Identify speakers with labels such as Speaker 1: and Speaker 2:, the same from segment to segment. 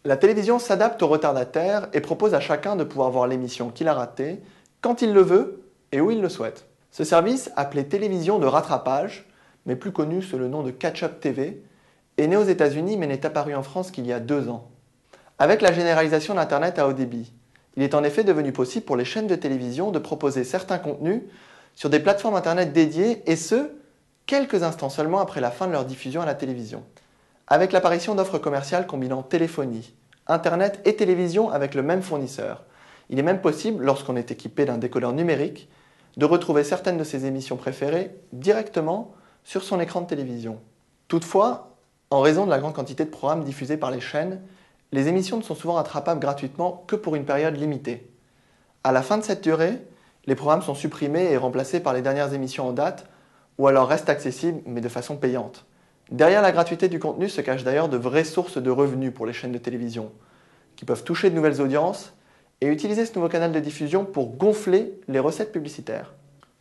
Speaker 1: La télévision s'adapte aux retardataires et propose à chacun de pouvoir voir l'émission qu'il a ratée, quand il le veut et où il le souhaite. Ce service, appelé télévision de rattrapage, mais plus connu sous le nom de Catch-up TV, est né aux États-Unis mais n'est apparu en France qu'il y a 2 ans. Avec la généralisation d'Internet à haut débit, il est en effet devenu possible pour les chaînes de télévision de proposer certains contenus sur des plateformes Internet dédiées, et ce, quelques instants seulement après la fin de leur diffusion à la télévision. Avec l'apparition d'offres commerciales combinant téléphonie, Internet et télévision avec le même fournisseur, il est même possible, lorsqu'on est équipé d'un décodeur numérique, de retrouver certaines de ses émissions préférées directement sur son écran de télévision. Toutefois, en raison de la grande quantité de programmes diffusés par les chaînes, les émissions ne sont souvent rattrapables gratuitement que pour une période limitée. À la fin de cette durée, les programmes sont supprimés et remplacés par les dernières émissions en date, ou alors restent accessibles mais de façon payante. Derrière la gratuité du contenu se cachent d'ailleurs de vraies sources de revenus pour les chaînes de télévision, qui peuvent toucher de nouvelles audiences et utiliser ce nouveau canal de diffusion pour gonfler les recettes publicitaires.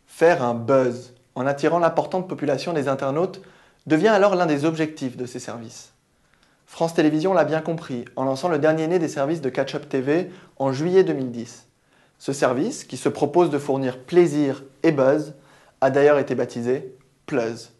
Speaker 1: Faire un buzz en attirant l'importante population des internautes devient alors l'un des objectifs de ces services. France Télévisions l'a bien compris en lançant le dernier né des services de Catch-up TV en juillet 2010. Ce service, qui se propose de fournir plaisir et buzz, a d'ailleurs été baptisé Pluzz.